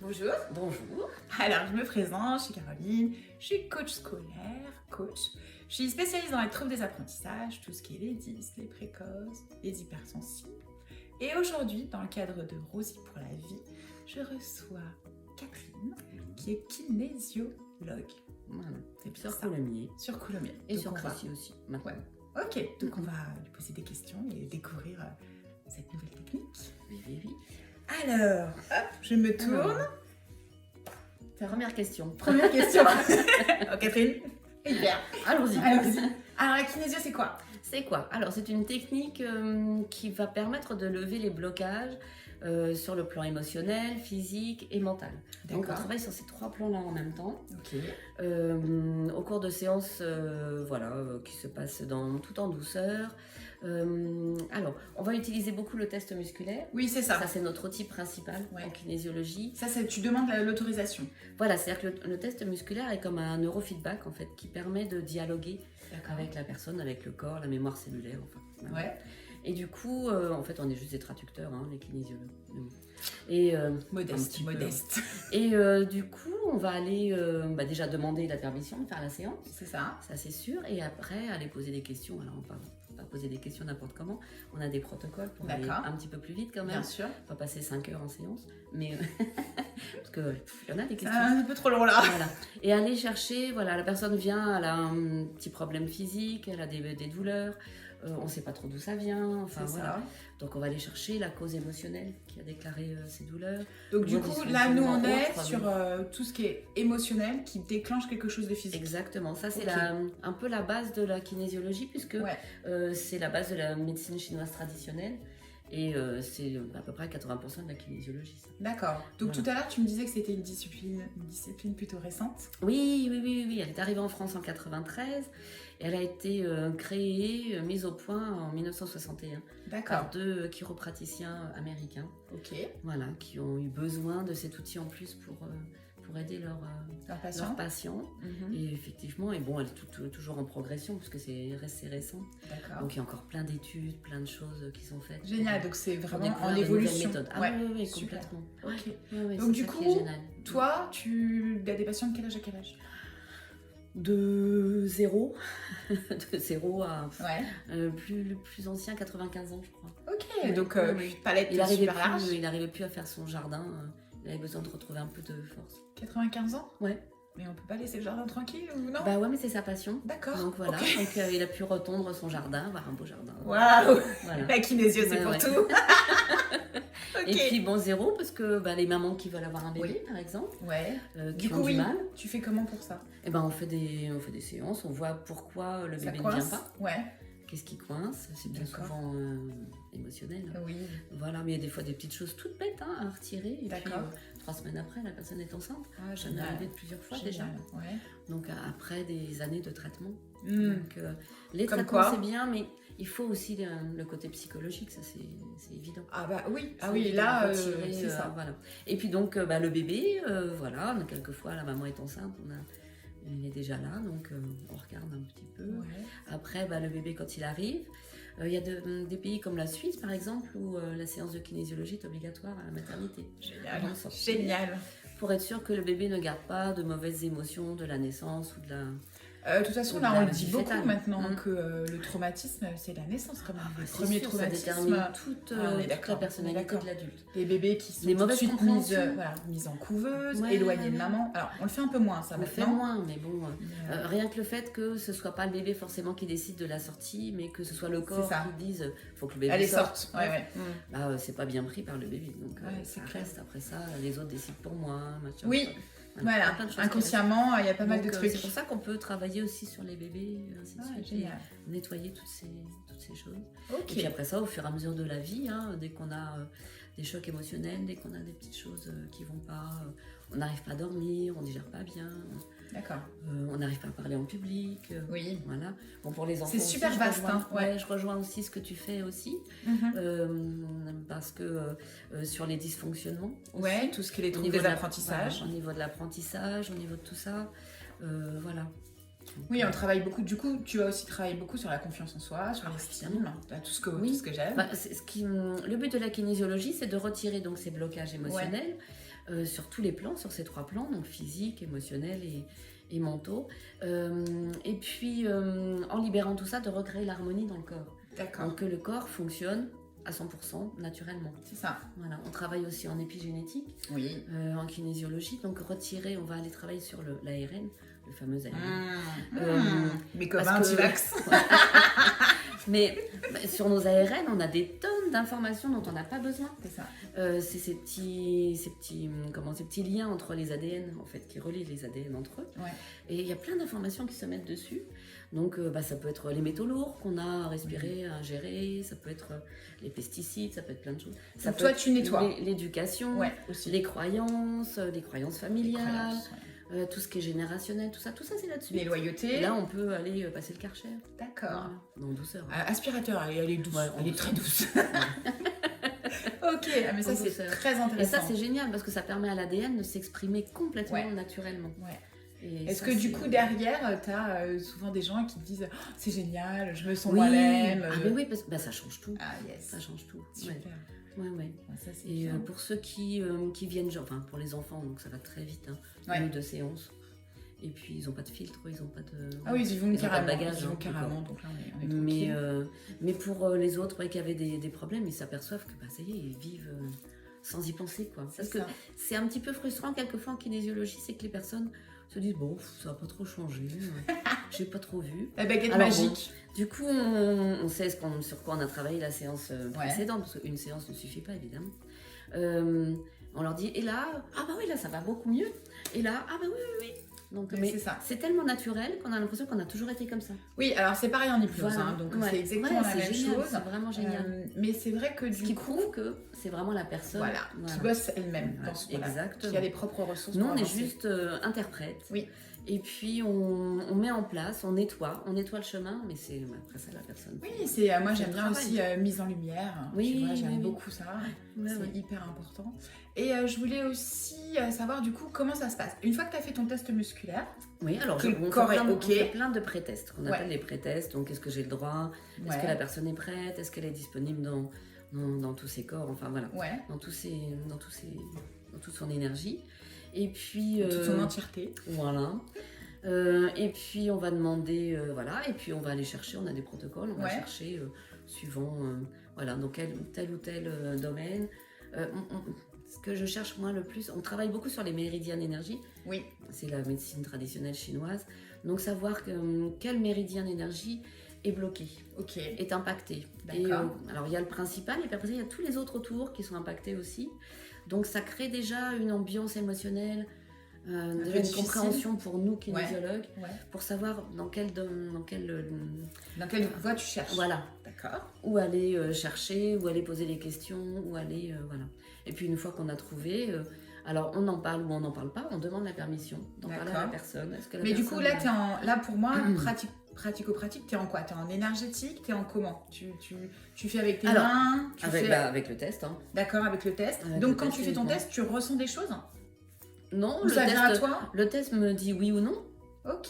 Bonjour. Bonjour. Alors, je me présente, je suis Caroline, je suis coach scolaire, coach. Je suis spécialiste dans les troubles des apprentissages, tout ce qui est les 10, les précoces, les hypersensibles. Et aujourd'hui, dans le cadre de Rosie pour la vie, je reçois Catherine, qui est kinésiologue. Voilà. C'est bien Sur ça. Coulommiers. Sur Coulommiers. Et Donc, sur on va- Crécy aussi, maintenant. Ouais. Ok, donc on va lui poser des questions et découvrir cette nouvelle technique. Oui. Alors, hop, je me tourne. Alors, première question. Première question. Oh, Catherine. Hyper. Allons-y. Allons-y. Alors, la kinésio, c'est quoi? C'est quoi? Alors, c'est une technique qui va permettre de lever les blocages sur le plan émotionnel, physique et mental. Donc, on D'accord. travaille sur ces trois plans-là en même temps. Ok. Au cours de séances qui se passent tout en douceur. Alors, on va utiliser beaucoup le test musculaire. Oui, c'est ça. Ça, c'est notre outil principal Ouais. en kinésiologie. Ça, tu demandes l'autorisation. Voilà, c'est-à-dire que le test musculaire est comme un neurofeedback en fait, qui permet de dialoguer avec la personne, avec le corps, la mémoire cellulaire. Enfin, voilà. Ouais. Et du coup, en fait, on est juste des traducteurs, hein, les kinésiologues. Et, un Modeste, petit peu. modeste. Et du coup, on va aller déjà demander la permission de faire la séance, C'est ça. ça c'est sûr, et après aller poser des questions. Alors, on va pas poser des questions n'importe comment, on a des protocoles pour aller D'accord. un petit peu plus vite quand même. Bien sûr. On va passer 5 heures en séance, mais parce que il y en a des C'est questions. un peu trop long là. Voilà. Et aller chercher, voilà, la personne vient, elle a un petit problème physique, elle a des douleurs, on ne sait pas trop d'où ça vient, enfin C'est voilà. ça. Donc on va aller chercher la cause émotionnelle qui a déclaré ces douleurs. Donc, du Ou un coup, là, nous, on est dysfonctionnement sur tout ce qui est émotionnel qui déclenche quelque chose de physique. Exactement, ça c'est Ok. un peu la base de la kinésiologie puisque Ouais. c'est la base de la médecine chinoise traditionnelle et c'est à peu près 80% de la kinésiologie. Ça. D'accord. Donc, Voilà. tout à l'heure, tu me disais que c'était une discipline plutôt récente. Oui, elle est arrivée en France en 93. Elle a été créée, mise au point en 1961 D'accord. par deux chiropraticiens américains, Ok. voilà, qui ont eu besoin de cet outil en plus pour aider Leur leurs patient. patients. Mhm. Et effectivement, et bon, elle est toujours en progression puisque c'est récent. D'accord. Donc il y a encore plein d'études, plein de choses qui sont faites. Génial. Donc, c'est pour vraiment découvrir en des nouvelles évolution. méthodes. Ah Ouais. oui, Super. complètement. Ok. Ouais, Donc, c'est du ça qui coup, est génial. Toi, tu as des patients de quel âge à quel âge? De zéro, de zéro à Ouais. le plus ancien, 95 ans, je crois. Ok. Ouais, Donc, ouais. palette Il n'arrivait super large. plus à faire son jardin. Il avait besoin de retrouver un peu de force. 95 ans. Ouais. Mais on peut pas laisser le jardin tranquille ou non? Bah ouais, mais c'est sa passion. D'accord. Donc voilà. Ok. Donc il a pu retondre son jardin, avoir un beau jardin. Waouh. Voilà. La kinésio, c'est Ouais, pour ouais. tout. Ok. Et puis bon, zéro, parce que les mamans qui veulent avoir un bébé, Oui. par exemple, Ouais. qui Du ont coup, du oui. mal, Tu fais comment pour ça? et ben on fait des séances, on voit pourquoi le Ça bébé ne vient coince? pas, Ouais. qu'est-ce qui coince, c'est bien D'accord. souvent émotionnel. Oui. Voilà, mais il y a des fois des petites choses toutes bêtes à retirer. Et puis D'accord. 3 semaines après, la personne est enceinte. Ah, Ça m'est arrivé plusieurs fois déjà. Génial. Ouais. Donc après des années de traitement. Hmm. Donc les Comme traitements quoi c'est bien, mais il faut aussi le côté psychologique, ça c'est évident. Ah bah oui. Ah C'est oui, évident, là, retirer, c'est ça. voilà. Et puis donc le bébé, voilà, quelquefois la maman est enceinte, il est déjà là, donc on regarde un petit peu. Ouais. Après, le bébé quand il arrive, il y a des pays comme la Suisse par exemple où la séance de kinésiologie est obligatoire à la maternité. Génial. Avant de sortir. Génial. Pour être sûr que le bébé ne garde pas de mauvaises émotions de la naissance ou de la... De toute façon, Ou là, de on la le dit vie beaucoup fétale. maintenant Mm. que le traumatisme, c'est la naissance quand même. Le C'est premier sûr, ça traumatisme, détermine toute, Ah, on est toute d'accord, la on est personnalité d'accord. de l'adulte. les bébés qui sont Les tout de mauvaises suite compréhensions. mises en couveuse, Ouais, éloignés de ouais. maman. Alors, on le fait un peu moins, ça, On le fait maintenant. moins, mais bon, Mais, rien que le fait que ce soit pas le bébé forcément qui décide de la sortie, mais que ce soit le corps ça. qui dise faut que le bébé Allez, sorte. sorte. Ouais, ouais. C'est pas bien pris par le bébé, donc Ouais, ça c'est clair. reste. Après ça, les autres décident pour moi, machin. Oui, Voilà, Voilà, plein de choses qui inconsciemment, il y a pas restent. mal de Donc, trucs. C'est pour ça qu'on peut travailler aussi sur les bébés, ainsi de Ouais, suite, génial. et nettoyer toutes ces choses. Ok. Et puis après ça, au fur et à mesure de la vie, dès qu'on a des chocs émotionnels, dès qu'on a des petites choses qui vont pas, on n'arrive pas à dormir, on digère pas bien, D'accord. on n'arrive pas à parler en public. Oui. Voilà. Bon, pour les enfants C'est aussi, super je vaste, rejoins- hein, ouais. je rejoins aussi ce que tu fais aussi, Mhm. parce que sur les dysfonctionnements, aussi, Ouais, tout ce qui est les au troubles niveau des de la- apprentissages. voilà, au niveau de l'apprentissage, au niveau de tout ça, voilà. Oui, on travaille beaucoup. Du coup, tu vas aussi travailler beaucoup sur la confiance en soi, sur Ah, l'estime, évidemment. tout ce que, Oui. tout ce que j'aime. Le but de la kinésiologie, c'est de retirer donc ces blocages émotionnels, sur tous les plans, sur ces 3 plans, donc physique, émotionnel et mentaux. Et puis, en libérant tout ça, de recréer l'harmonie dans le corps. D'accord. Donc que le corps fonctionne à 100% naturellement. C'est ça. Voilà. On travaille aussi en épigénétique, Oui. en kinésiologie, donc retirer, on va aller travailler sur l'ARN, le fameux ARN. Mais comme parce que- anti-vax. Mais sur nos ARN, on a des tonnes d'informations dont on n'a pas besoin. C'est ça. C'est ces petits liens entre les ADN, en fait, qui relient les ADN entre eux. Ouais. Et il y a plein d'informations qui se mettent dessus. Donc, ça peut être les métaux lourds qu'on a à respirer, à ingérer, ça peut être les pesticides, ça peut être plein de choses. Ça Donc peut toi, être tu nettoies. l'éducation, Ouais, aussi. les croyances familiales, croyances, ouais. tout ce qui est générationnel, tout ça c'est là-dessus. Les loyautés. Et là, on peut aller passer le karcher. D'accord. Voilà, en douceur. Aspirateur, elle est douce. Ouais, en elle est douceur. très douce. Ok, mais ça En c'est douceur. très Et intéressant. ça, c'est génial parce que ça permet à l'ADN de s'exprimer complètement Ouais. naturellement. Ouais. Et Est-ce ça, que du c'est- coup derrière, tu as souvent des gens qui te disent oh, c'est génial, je me sens Oui. moi-même. Ah, mais oui, parce que ça change tout. Ah yes. Ça change tout. Super. Ouais. Ouais, ça c'est Et bien. pour ceux qui viennent, enfin pour les enfants, donc ça va très vite, hein, Ouais. 1 ou 2 séances. Et puis ils n'ont pas de filtre, ils n'ont pas de. Ah oui, ils y vont ils ont pas de carrément. bagage, Ils y vont hein, carrément, d'accord. donc là on est tranquille. Mais pour les autres qui avaient des problèmes, ils s'aperçoivent que bah, ça y est, ils vivent sans y penser, quoi. Parce que ça. c'est un petit peu frustrant quelquefois en kinésiologie, c'est que les personnes se disent bon, ça n'a pas trop changé, j'ai pas trop vu. La baguette Alors, magique. Du coup, on sait sur quoi on a travaillé la séance précédente, parce qu'une séance ne suffit pas évidemment. On leur dit, et là, ah bah oui, là ça va beaucoup mieux. Et là, ah bah oui, oui, oui. Donc, Mais mais c'est ça. c'est tellement naturel qu'on a l'impression qu'on a toujours été comme ça. Oui, alors c'est pareil en hypnose, Voilà. hein, donc Ouais. c'est exactement Ouais, la même c'est génial, chose. C'est vraiment génial. Mais c'est vrai que Ce du qui coup, prouve que c'est vraiment la personne qui bosse elle-même, Ouais, dans ce voilà, exactement. qui a les propres ressources. Nous, pour on est avancer. juste interprète. Oui. Et puis, on met en place, on nettoie le chemin, mais c'est après ça la personne. Oui, c'est moi C'est j'aime le bien travail. aussi mise en lumière. Oui, tu vois, j'aime oui, oui. beaucoup ça. Ouais, C'est ouais. hyper important. Et je voulais aussi savoir du coup comment ça se passe. Une fois que tu as fait ton test musculaire, Oui, alors Que le on corps fait est plein, OK. on fait plein de pré-tests, qu'on Ouais. appelle les pré-tests. Donc, est-ce que j'ai le droit? Est-ce ouais, que la personne est prête? Est-ce qu'elle est disponible dans tous ses corps? Enfin, voilà, ouais, dans toute son énergie. Et puis, toute son entièreté. voilà. Et puis, on va demander, voilà, et puis on va aller chercher, on a des protocoles, on va Ouais. chercher suivant, voilà, dans tel ou tel domaine. Ce que je cherche moi le plus, on travaille beaucoup sur les méridiens d'énergie. Oui, C'est la médecine traditionnelle chinoise. Donc savoir quel méridien d'énergie est bloqué, ok. est impacté. Et, D'accord. alors il y a le principal et puis après il y a tous les autres autour qui sont impactés aussi. Donc ça crée déjà une ambiance émotionnelle, déjà peu une difficile. compréhension pour nous kinésiologues, Ouais. pour savoir dans quel Dans quelle voie tu cherches? voilà, D'accord. où aller chercher, où aller poser des questions, où aller voilà. Et puis une fois qu'on a trouvé, alors on en parle ou on n'en parle pas, on demande la permission d'en parler à la D'accord. personne. Est-ce que la Mais du coup, personne- là pour moi, pratico-pratique, t'es en quoi? T'es en énergétique? T'es en comment? Tu fais avec tes Alors, mains? Tu fais... avec le test. Hein. D'accord, avec le test. Avec Donc le quand test tu fais ton uniquement. test, tu ressens des choses? Non, Ou ça vient à toi? le test me dit oui ou non. Ok,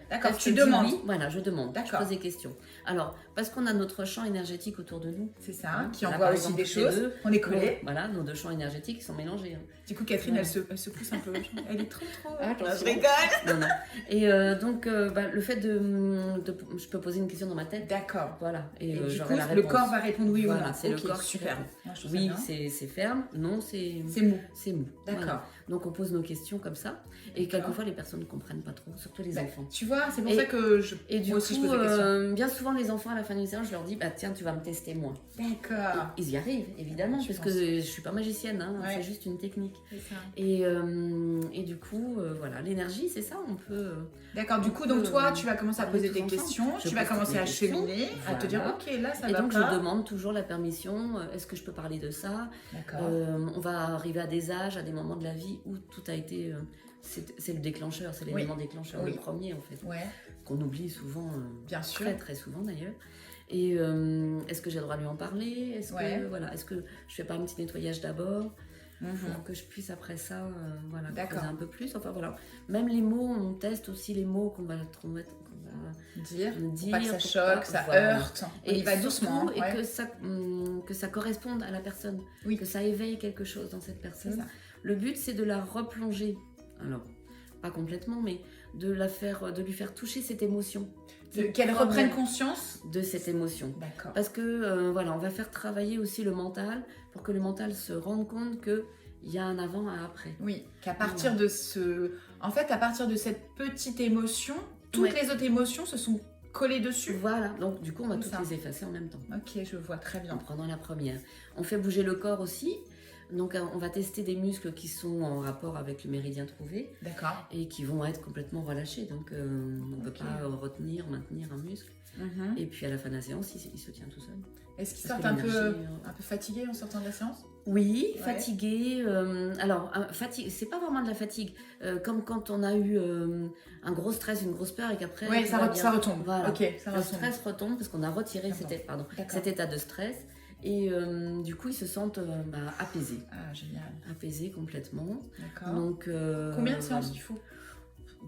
d'accord, Test tu dit demandes. oui. Voilà, je demande. Je D'accord. pose des questions. Alors, parce qu'on a notre champ énergétique autour de nous. C'est ça, qui Là, envoie par aussi exemple, des tous les choses. deux, On est collés. Voilà, nos 2 champs énergétiques sont mélangés. hein. Du coup, Catherine, Ouais. elle se pousse un peu. Elle est trop. Ah, attention. je rigole. Non, non. Et donc, le fait je peux poser une question dans ma tête. D'accord. Voilà. Et, Et du j'aurai coup, la le réponse. corps va répondre oui Voilà, ou non. c'est le Ok, corps qui super. répond. Moi, je trouve ça Oui, bien. c'est ferme. Non, c'est C'est mou. mou. D'accord. Voilà. Donc, on pose nos questions comme ça. Et D'accord. quelquefois, les personnes ne comprennent pas trop, surtout les Bah, enfants. tu vois, c'est pour Et- ça que Et du moi aussi je coup, pose des questions. bien souvent, les enfants, à la fin d'une séance, je leur dis, bah tiens, tu vas me tester moi. D'accord. Ils y arrivent, évidemment, Tu parce penses. que je suis pas magicienne, hein, Ouais. c'est juste une technique. C'est ça. Et du coup, voilà, l'énergie, c'est ça, on peut... D'accord, du On coup, donc peut, toi, tu vas commencer à parler poser tous des ensemble. questions, Je tu vas pose commencer toutes à mes questions. cheminer, à te dire, Voilà. ok, là, ça Et va donc, pas. je demande toujours la permission, est-ce que je peux parler de ça? D'accord. On va arriver à des âges, à des moments de la vie où tout a été... c'est le déclencheur, c'est l'élément déclencheur, Oui. le premier, en fait, Ouais, qu'on oublie souvent, bien sûr. très très souvent d'ailleurs. Et est-ce que j'ai le droit de lui en parler? Est-ce Ouais. que voilà, est-ce que je fais pas un petit nettoyage d'abord Mhm. pour que je puisse après ça, voilà, D'accord. creuser un peu plus. Enfin voilà, même les mots, on teste aussi les mots qu'on va trouver, Dire, dire, pas que ça pour choque, pas- ça voilà. heurte. On y va surtout, doucement. et Ouais. que ça corresponde à la personne, Oui. que ça éveille quelque chose dans cette C'est personne. ça. Le but, c'est de la replonger. Alors, pas complètement, mais de lui faire toucher cette émotion. Qu'elle reprenne conscience de cette émotion. D'accord. Parce que, voilà, on va faire travailler aussi le mental pour que le mental se rende compte qu'il y a un avant et un après. Oui, qu'à partir de En fait, à partir de cette petite émotion, toutes les autres émotions se sont collées dessus. Voilà, donc du coup, on va toutes les effacer en même temps. Ok, je vois très bien. En prenant la première. On fait bouger le corps aussi. Donc, on va tester des muscles qui sont en rapport avec le méridien trouvé. D'accord. Et qui vont être complètement relâchés. Donc, on ne peut pas retenir, maintenir un muscle. Et puis, à la fin de la séance, il se tient tout seul. Est-ce qu'ils sortent un peu fatigués en sortant de la séance? Oui, fatigué. Alors, c'est pas vraiment de la fatigue. Comme quand on a eu un gros stress, une grosse peur et qu'après... Oui, ça retombe. Voilà. Ok, ça le stress retombe parce qu'on a retiré cet état de stress. Et du coup, ils se sentent apaisés. Ah, génial. Apaisés complètement. D'accord. Donc, combien de séances il faut?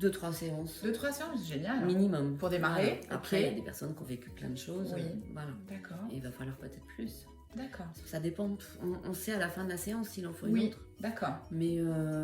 2-3 séances. 2-3 séances, génial. Minimum. Pour démarrer. Voilà. Après, il y a des personnes qui ont vécu plein de choses. Oui. Voilà. D'accord. Et il va falloir peut-être plus. D'accord. Ça dépend. On sait à la fin de la séance s'il en faut une autre. D'accord. Mais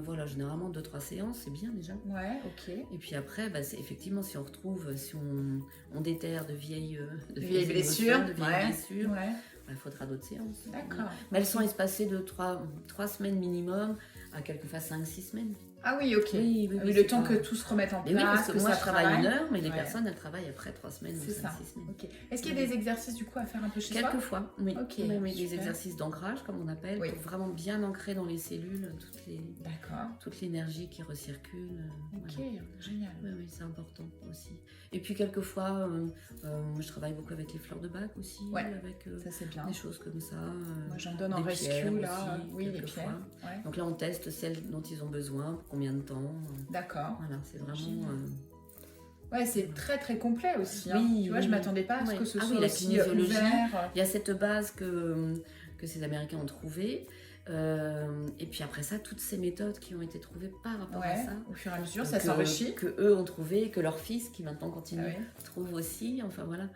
voilà, généralement 2-3 séances, c'est bien déjà. Ouais, ok. Et puis après, effectivement, si on retrouve, si on déterre de vieilles blessures, il faudra d'autres séances. D'accord. Mais elles sont espacées de 3 semaines minimum à quelquefois 5-6 semaines. Ah oui, ok. Oui, le temps que tout se remette en place. Oui, parce que moi, je travaille 1 heure, mais les personnes, elles travaillent après 3 semaines ou 5-6 semaines. Okay. Est-ce qu'il y a des exercices du coup à faire un peu chez soi? Quelquefois, oui. Okay, oui, des exercices d'ancrage, comme on appelle, pour vraiment bien ancrer dans les cellules toute l'énergie qui recircule. Ok, génial. Oui, c'est important aussi. Et puis quelquefois, je travaille beaucoup avec les fleurs de bac aussi, avec ça, c'est bien. des choses comme ça. Moi, j'en donne en rescue là. Aussi, les pierres. Ouais. Donc là, on teste celles dont ils ont besoin, pour combien de temps. D'accord. Voilà, c'est vraiment... Ouais, c'est très très complet aussi. Hein. Oui, tu vois, je m'attendais pas à ce que ce soit la aussi kinésiologie. Ouvert. Il y a cette base que ces Américains ont trouvée. Et puis après ça, toutes ces méthodes qui ont été trouvées par rapport à ça. Au fur et à mesure, ça s'enrichit. Que eux ont trouvé, que leur fils, qui maintenant continue, trouve aussi. Enfin voilà,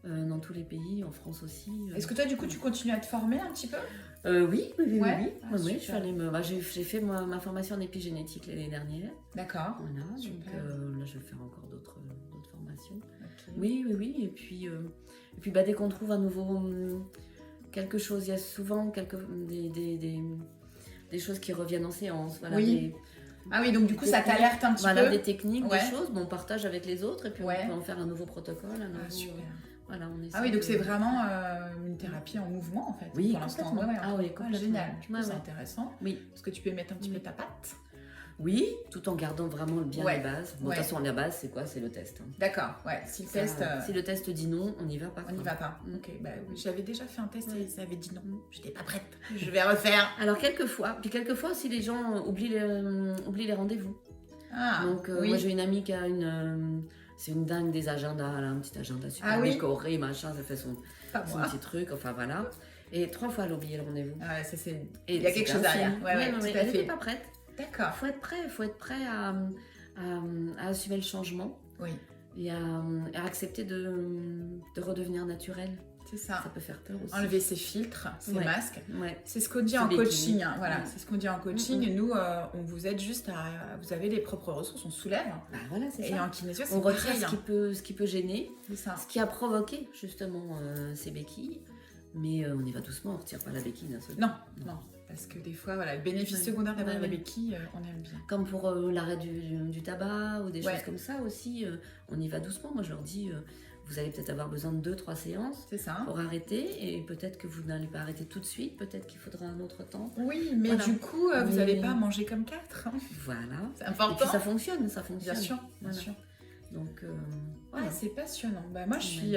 dans tous les pays, en France aussi. Est-ce que toi, du coup, tu continues à te former un petit peu? Oui. Je suis allée j'ai fait ma formation en épigénétique l'année dernière. D'accord. Voilà, donc là, je vais faire encore d'autres formations. Okay. Oui. Et puis dès qu'on trouve un nouveau... quelque chose, il y a souvent des choses qui reviennent en séance. Voilà, ah oui, donc du coup, ça t'alerte un petit peu. Des techniques, des choses, on partage avec les autres et puis on peut en faire un nouveau protocole. Super. Voilà, donc c'est vraiment une thérapie en mouvement en fait. Oui, pour l'instant. Complètement. Génial. C'est intéressant. Oui. Parce que tu peux mettre un petit peu ta patte. Oui, tout en gardant vraiment bien les bases. Bon, de toute façon, la base, c'est quoi? C'est le test. D'accord, si le test dit non, on n'y va pas. On n'y va pas. Ok, j'avais déjà fait un test et ça avait dit non. J'étais pas prête. Je vais refaire. Alors, quelquefois aussi, les gens oublient les rendez-vous. Donc, moi, j'ai une amie qui a c'est une dingue des agendas, elle a un petit agenda super décoré, machin, ça fait son petit truc, enfin voilà. Et 3 fois, elle a oublié le rendez-vous. Il y a quelque chose derrière. Elle n'était pas prête. D'accord. Faut être prêt à assumer le changement. Oui. Et à accepter de redevenir naturel. C'est ça. Ça peut faire peur aussi. Enlever ses filtres, ses masques. Ouais. C'est ce qu'on dit en coaching. Hein. Voilà, c'est ce qu'on dit en coaching. Et nous, on vous aide juste à... Vous avez les propres ressources, on soulève. Voilà, c'est ça. Et en kinésio, c'est on retire ce qui peut gêner. C'est ça. Ce qui a provoqué, justement, ces béquilles. Mais on y va doucement, on ne retire pas la béquille d'un seul coup. Non. Parce que des fois, le bénéfice secondaire d'avoir la béquille, on aime bien. Comme pour l'arrêt du tabac ou des choses comme ça aussi, on y va doucement. Moi, je leur dis, vous allez peut-être avoir besoin de 2-3 séances pour arrêter. Et peut-être que vous n'allez pas arrêter tout de suite. Peut-être qu'il faudra un autre temps. Oui, mais du coup, vous n'allez pas manger comme 4. Voilà. C'est important. Et puis ça fonctionne. Bien sûr. Donc, c'est passionnant. Moi, je suis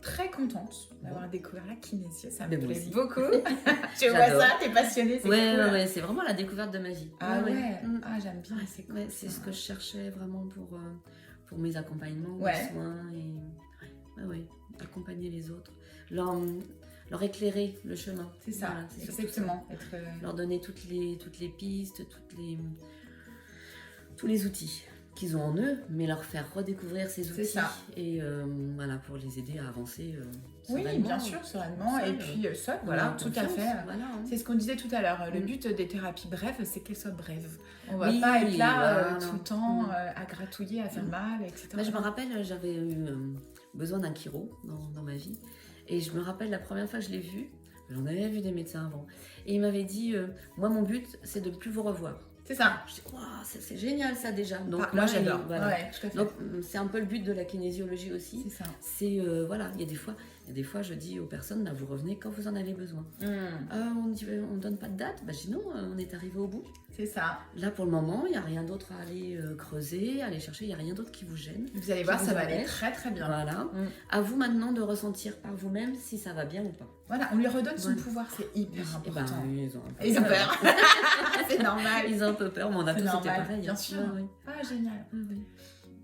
très contente d'avoir découvert la kinésio. Ça me plaît beaucoup. Tu vois ça, t'es passionnée, c'est cool. C'est vraiment la découverte de ma vie. J'aime bien. C'est cool. C'est ce que je cherchais vraiment pour mes accompagnements, mes soins et accompagner les autres. Leur éclairer le chemin. C'est ça, exactement. Leur donner toutes les pistes, tous les outils. qu'ils ont en eux, mais leur faire redécouvrir ces outils. C'est ça. Et voilà, pour les aider à avancer. Oui, sereinement, bien sûr, sereinement. seul, Et puis seul, voilà, tout à confiance, fait. Voilà, hein. C'est ce qu'on disait tout à l'heure. Le but des thérapies brèves, c'est qu'elles soient brèves. On va Oui, pas être là voilà. tout le temps à gratouiller, à faire mal, etc. Bah, je me rappelle, j'avais eu besoin d'un chiro dans ma vie. Et je me rappelle la première fois que je l'ai vu, j'en avais vu des médecins avant. Et il m'avait dit, moi mon but, c'est de ne plus vous revoir. C'est ça. Je dis, waouh, c'est génial ça déjà. Donc, Moi là, j'adore. voilà. Ouais, tout à fait. Donc c'est un peu le but de la kinésiologie aussi. C'est ça. C'est, voilà, il y a des fois je dis aux personnes, là, vous revenez quand vous en avez besoin. On dit, on donne pas de date. Bah, je dis non, on est arrivé au bout. C'est ça. Là pour le moment, il n'y a rien d'autre à aller creuser, aller chercher, il n'y a rien d'autre qui vous gêne. Vous allez voir, ça va aller très très bien. Voilà. À vous maintenant de ressentir par vous-même si ça va bien ou pas. Voilà, on lui redonne son pouvoir, c'est hyper Eh ben, important. ils ont peur. C'est normal. Ils ont un peu peur, mais on a C'est tous été normal, pareil. bien sûr. Oui. Ah, génial. Oui.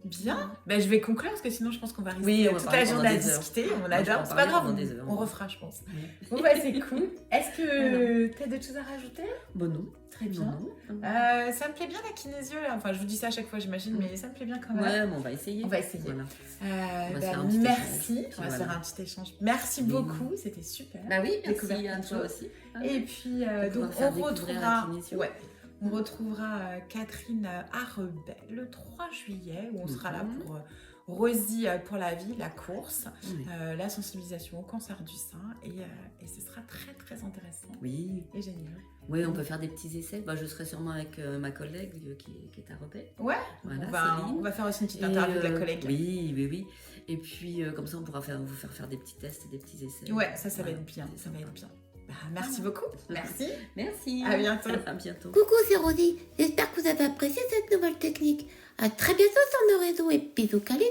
Bien. Ben, je vais conclure parce que sinon je pense qu'on va rester Oui, on va toute parler la journée à pendant des heures. discuter. On Moi, je adore. peux C'est en pas parler grave, pendant des heures. on refera, je pense. Oui. Bon, bah, c'est cool. Est-ce que tu as d'autres choses à rajouter? Bon, non. Très bien. Non. Ça me plaît bien la kinésio. Là. Enfin, je vous dis ça à chaque fois, j'imagine, mais ça me plaît bien quand même. Ouais, mais on va essayer. On va essayer. Voilà. Ben, se faire un petit merci. échange, On va se voilà. faire un petit échange. Merci Oui. beaucoup. C'était super. Bah oui, Découverte merci à de toi choses. aussi. Et puis, Pour donc, pouvoir faire on découvrir la retrouvera. kinésio. Ouais. On retrouvera Catherine à Rebelle le 3 juillet où on sera là pour Rosie pour la vie, la course, Oui. la sensibilisation au cancer du sein et ce sera très très intéressant Oui. et génial. Oui, on peut faire des petits essais. Bah, je serai sûrement avec ma collègue qui est à Rebelle. Ouais, Voilà, on va faire aussi une petite interview de la collègue. Oui. Et puis, comme ça, on pourra vous faire des petits tests et des petits essais. Ouais, ça va être bien, ça va être bien. Bah, merci beaucoup. Merci. Merci. À bientôt. À bientôt. Coucou, c'est Rosie. J'espère que vous avez apprécié cette nouvelle technique. À très bientôt sur nos réseaux et bisous câlinous.